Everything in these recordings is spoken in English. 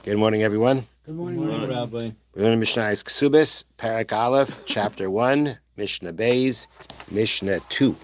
Good morning, everyone. Good morning, Rabbi. We're learning Mishna Kesubos, Parak Aleph, Chapter 1, Mishnah Beis, Mishnah 2.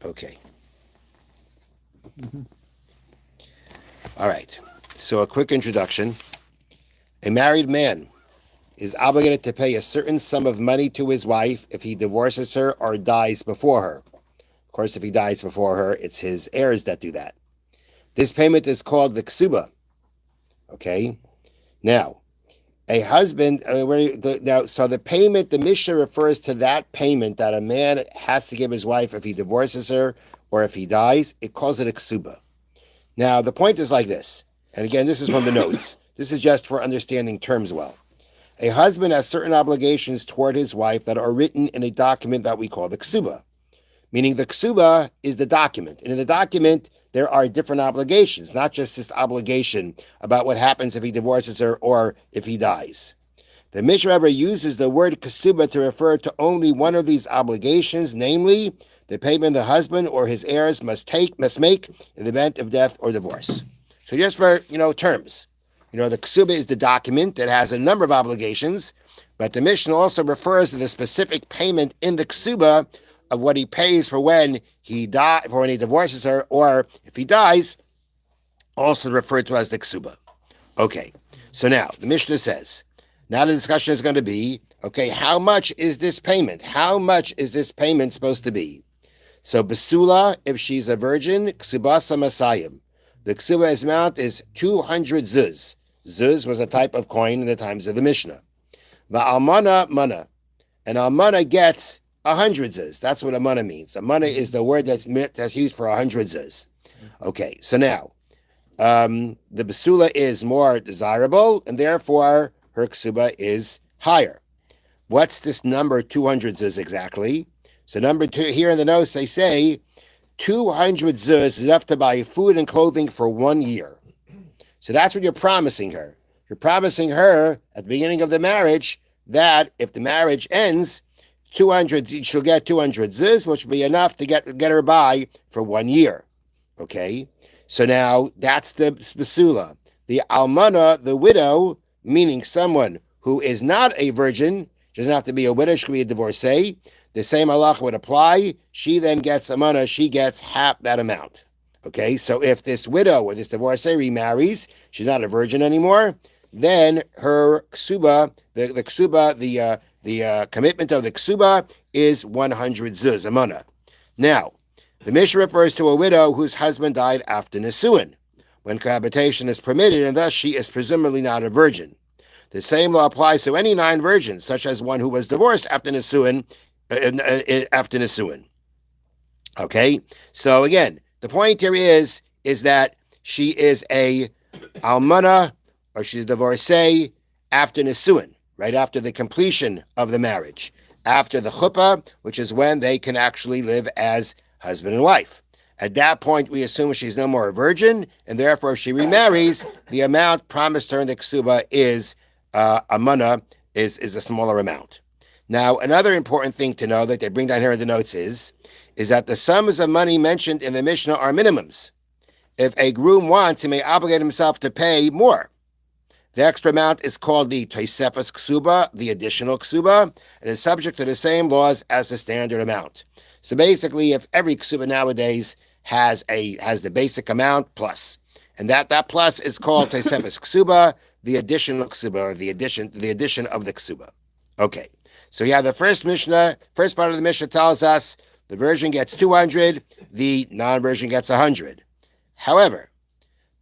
Okay. All right. So a quick introduction. A married man is obligated to pay a certain sum of money to his wife if he divorces her or dies before her. Of course, if he dies before her, it's his heirs that do that. This payment is called the ksuba. Okay? Now, a husband, so the payment, the Mishnah refers to that payment that a man has to give his wife if he divorces her or if he dies. It calls it a ksuba. Now, the point is like this, and again, this is from the notes. This is just for understanding terms well. A husband has certain obligations toward his wife that are written in a document that we call the ksuba, meaning the ksuba is the document. And in the document, there are different obligations, not just this obligation about what happens if he divorces her or if he dies. The Mishnah ever uses the word kesuba to refer to only one of these obligations, namely the payment the husband or his heirs must make in the event of death or divorce. So just for terms, the kesuba is the document that has a number of obligations, but the Mishnah also refers to the specific payment in the kesuba of what he pays for when he divorces her, or if he dies, also referred to as the ksuba. Okay, so now the Mishnah says, now the discussion is going to be, okay, how much is this payment? How much is this payment supposed to be? So Basula, if she's a virgin, ksubasa masayim. The ksuba's amount is 200 zuz. Zuz was a type of coin in the times of the Mishnah. Va'almana mana. And almana gets 100 zuz. That's what amana means. Amana is the word that's used for 100 zuz. Okay, so now, the basula is more desirable, and therefore her ksuba is higher. What's this number 200 zuz exactly? So number 2, here in the notes they say 200 zuz is enough to buy food and clothing for 1 year. So that's what you're promising her. You're promising her at the beginning of the marriage that if the marriage ends, 200, she'll get 200 zuz, which will be enough to get her by for 1 year. Okay? So now that's the basula. The almana, the widow, meaning someone who is not a virgin, doesn't have to be a widow, she could be a divorcee. The same halacha would apply. She then gets amana, she gets half that amount. Okay? So if this widow or this divorcee remarries, she's not a virgin anymore, then her ksuba, the ksuba, the commitment of the ksuba is 100 zuz, amana. Now, the Mishnah refers to a widow whose husband died after Nisuin, when cohabitation is permitted, and thus she is presumably not a virgin. The same law applies to any non-virgin, such as one who was divorced after Nisuin. Okay? So again, the point here is that she is a almana, or she's a divorcee after Nisuin, right after the completion of the marriage, after the chuppah, which is when they can actually live as husband and wife. At that point, we assume she's no more a virgin, and therefore if she remarries, the amount promised her in the ksuba is amana, is a smaller amount. Now, another important thing to know that they bring down here in the notes is that the sums of money mentioned in the Mishnah are minimums. If a groom wants, he may obligate himself to pay more. The extra amount is called the Tosefos ksuba, the additional ksuba, and is subject to the same laws as the standard amount. So basically, if every ksuba nowadays has the basic amount plus, and that plus is called Tosefos ksuba, the additional ksuba, or the addition of the ksuba. Okay, so yeah, the first part of the Mishnah tells us the virgin gets 200, the non-virgin gets 100. However,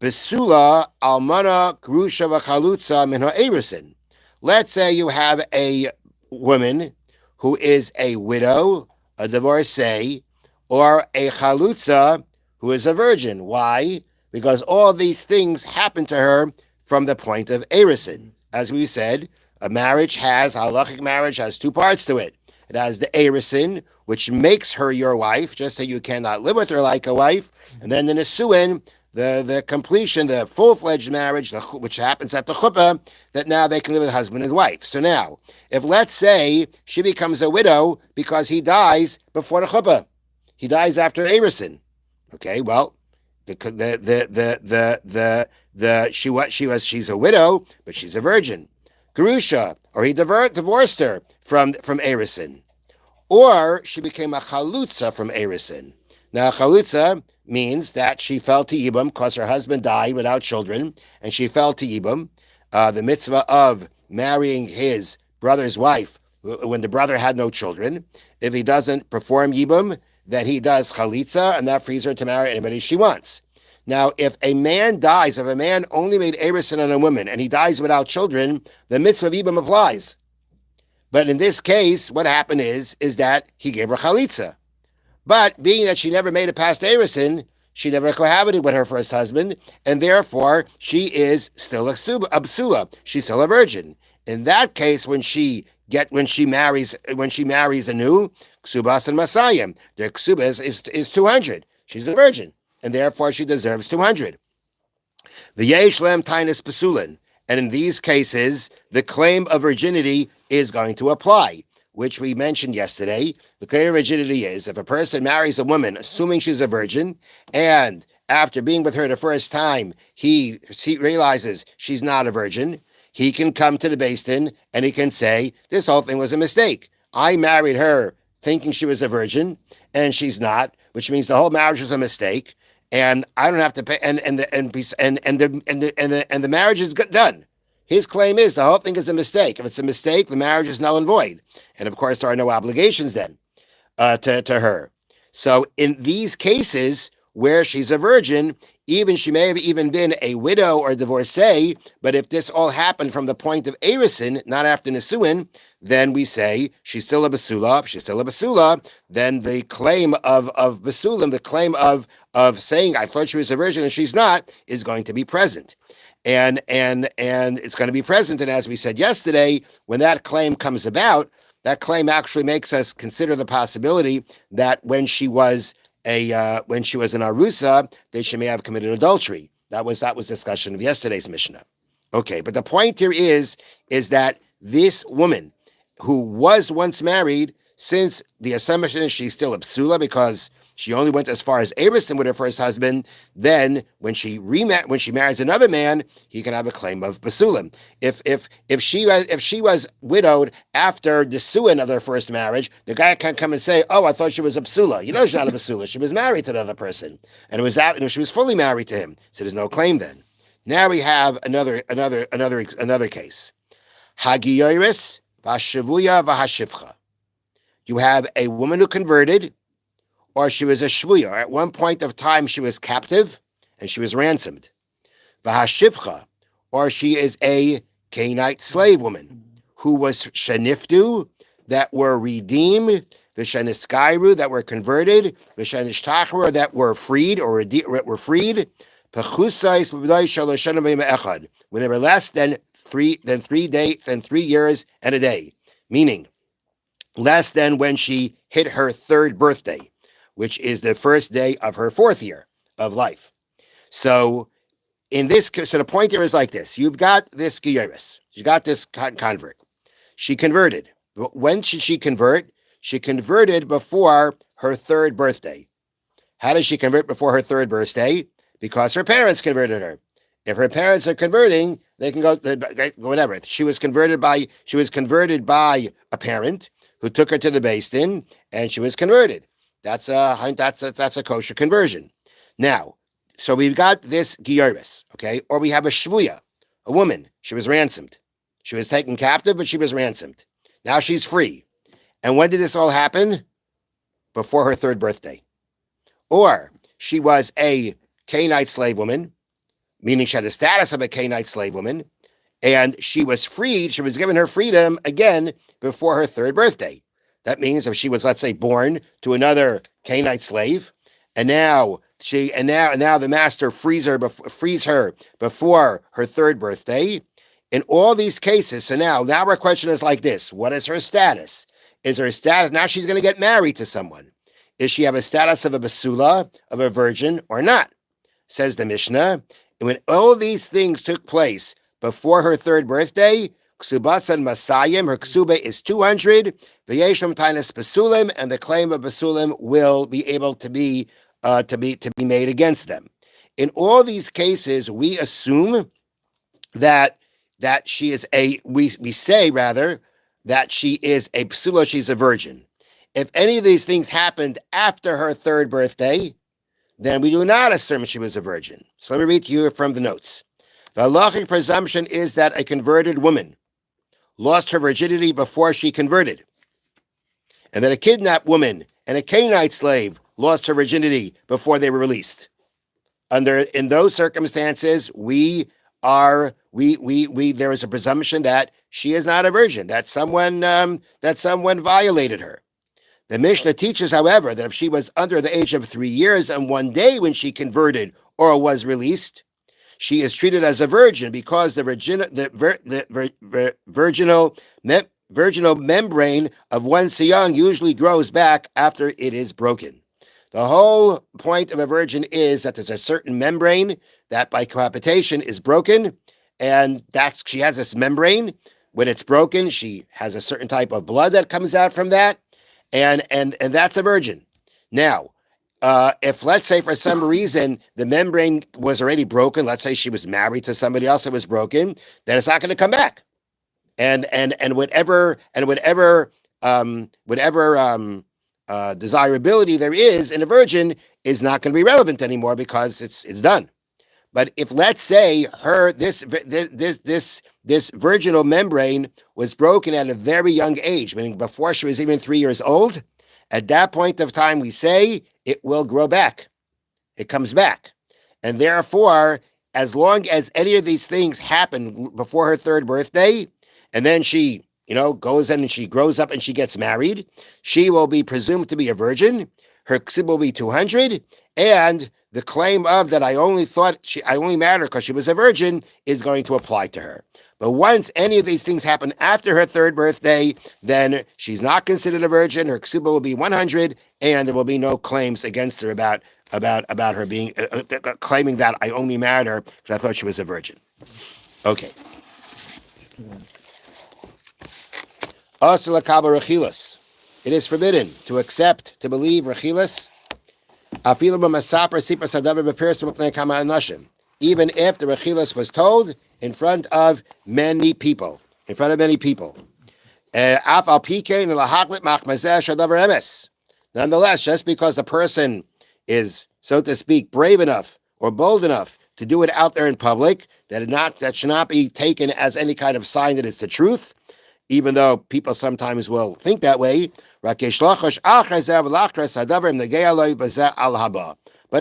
Besula almana grusha v'chalutza min ha'erisin. Let's say you have a woman who is a widow, a divorcee, or a chalutza who is a virgin. Why? Because all these things happen to her from the point of erisin. As we said, a halachic marriage has 2 parts to it. It has the erisin, which makes her your wife, just so you cannot live with her like a wife, and then the nisuin, the completion, the full-fledged marriage, which happens at the chuppah, that now they can live with husband and wife. So now, if let's say she becomes a widow because he dies before the chuppah, he dies after Erisin. Okay, well, She's a widow, but she's a virgin. Gerusha, or he divorced her from Erisin. Or she became a chalutza from Erisin. Now, chalutza means that she fell to Yibum because her husband died without children, and she fell to Yibum. The mitzvah of marrying his brother's wife when the brother had no children. If he doesn't perform Yibum, then he does chalitza, and that frees her to marry anybody she wants. Now, if a man only made Erisin on a woman, and he dies without children, the mitzvah of Yibum applies. But in this case, what happened is that he gave her chalitza. But being that she never made it past Erisin, she never cohabited with her first husband, and therefore she is still a psula. She's still a virgin. In that case, when she marries anew, ksubas and masayim, the ksubas is 200. She's a virgin, and therefore she deserves 200. The yesh lem tainis pesulin, and in these cases, the claim of virginity is going to apply, which we mentioned yesterday. The claim of virginity is if a person marries a woman, assuming she's a virgin, and after being with her the first time, he realizes she's not a virgin, he can come to the Beis Din and he can say, this whole thing was a mistake. I married her thinking she was a virgin, and she's not, which means the whole marriage was a mistake, and I don't have to pay, and the marriage is done. His claim is the whole thing is a mistake. If it's a mistake, the marriage is null and void, and of course there are no obligations then to her. So in these cases where she's a virgin, she may have even been a widow or a divorcee, but if this all happened from the point of Erisin, not after Nisuin, then we say she's still a basula. If she's still a basula, then the claim of basulim, the claim of saying I thought she was a virgin and she's not, is going to be present. And it's going to be present. And as we said yesterday, when that claim comes about, that claim actually makes us consider the possibility that when she was an arusa, that she may have committed adultery. That was discussion of yesterday's Mishna. Okay, but the point here is that this woman who was once married, since the assumption is she's still a psula because she only went as far as Abraham with her first husband, then when she marries another man, he can have a claim of basulim. If she was widowed after the suin of their first marriage, the guy can't come and say, "Oh, I thought she was a psula." You know, she's not a basula. She was married to the other person, and she was fully married to him, so there's no claim then. Now we have another case. Hagiyoris v'ashavuya v'hashivcha. You have a woman who converted, or she was a shvuya. At one point of time, she was captive and she was ransomed. V'hashivcha, or she is a Canaanite slave woman who was sheniftu, that were redeemed, v'sheniskairu, that were converted, v'shenishtachru, that were freed or were freed. Pechusais v'b'dai shaloshana v'yim when they were less than 3 years and a day, meaning less than when she hit her third birthday, which is the first day of her fourth year of life. So the point here is like this. You've got this Giyaris. You got this convert. She converted. But when should she convert? She converted before her third birthday. How does she convert before her third birthday? Because her parents converted her. If her parents are converting, they can go whatever. She was converted by a parent who took her to the Beis Din, and she was converted. That's a kosher conversion. Now, so we've got this giyaris, okay, or we have a shvuya, a woman. She was ransomed. She was taken captive, but she was ransomed. Now she's free. And when did this all happen? Before her third birthday. Or she was a Canaanite slave woman, meaning she had the status of a Canaanite slave woman, and she was freed. She was given her freedom again before her third birthday. That means if she was, let's say, born to another Canaanite slave, and now the master frees her before her third birthday. In all these cases, so now our question is like this: what is her status? Is her status now she's going to get married to someone? Is she have a status of a basula, of a virgin, or not? Says the Mishnah. And when all these things took place before her third birthday, ksubas and masayim, her ksuba is 200. V'yeshem tainas basulim, and the claim of basulim will be able to be made against them. In all these cases, we assume that she is we say rather that she is a psula, she's a virgin. If any of these things happened after her third birthday, then we do not assume she was a virgin. So let me read to you from the notes. The halachic presumption is that a converted woman lost her virginity before she converted, and that a kidnapped woman and a Canaanite slave lost her virginity before they were released. In those circumstances, there is a presumption that she is not a virgin, that someone violated her. The Mishnah teaches, however, that if she was under the age of 3 years and 1 day when she converted or was released, she is treated as a virgin because the virginal membrane of once young usually grows back after it is broken. The whole point of a virgin is that there's a certain membrane that by cohabitation is broken, and she has this membrane. When it's broken, she has a certain type of blood that comes out from that, and that's a virgin. Now, if let's say for some reason the membrane was already broken, let's say she was married to somebody else that was broken, then it's not going to come back, and whatever desirability there is in a virgin is not going to be relevant anymore because it's done. But if let's say this virginal membrane was broken at a very young age, meaning before she was even 3 years old, at that point of time we say it will grow back. It comes back. And therefore, as long as any of these things happen before her third birthday, and then she goes in and she grows up and she gets married, she will be presumed to be a virgin. Her ksib will be 200, and the claim of that I only married her because she was a virgin is going to apply to her. But once any of these things happen after her third birthday, then she's not considered a virgin. Her ksib will be 100, and there will be no claims against her about her being claiming that I only married her because I thought she was a virgin. Okay. It is forbidden to accept, to believe rechilas, even if the rechilas was told in front of many people. Nonetheless, just because the person is, so to speak, brave enough or bold enough to do it out there in public, that should not be taken as any kind of sign that it's the truth, even though people sometimes will think that way. But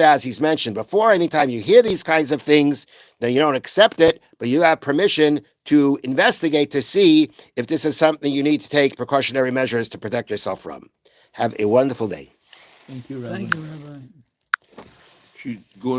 as he's mentioned before, anytime you hear these kinds of things, then you don't accept it, but you have permission to investigate to see if this is something you need to take precautionary measures to protect yourself from. Have a wonderful day. Thank you, Rabbi. Thank you, Rabbi.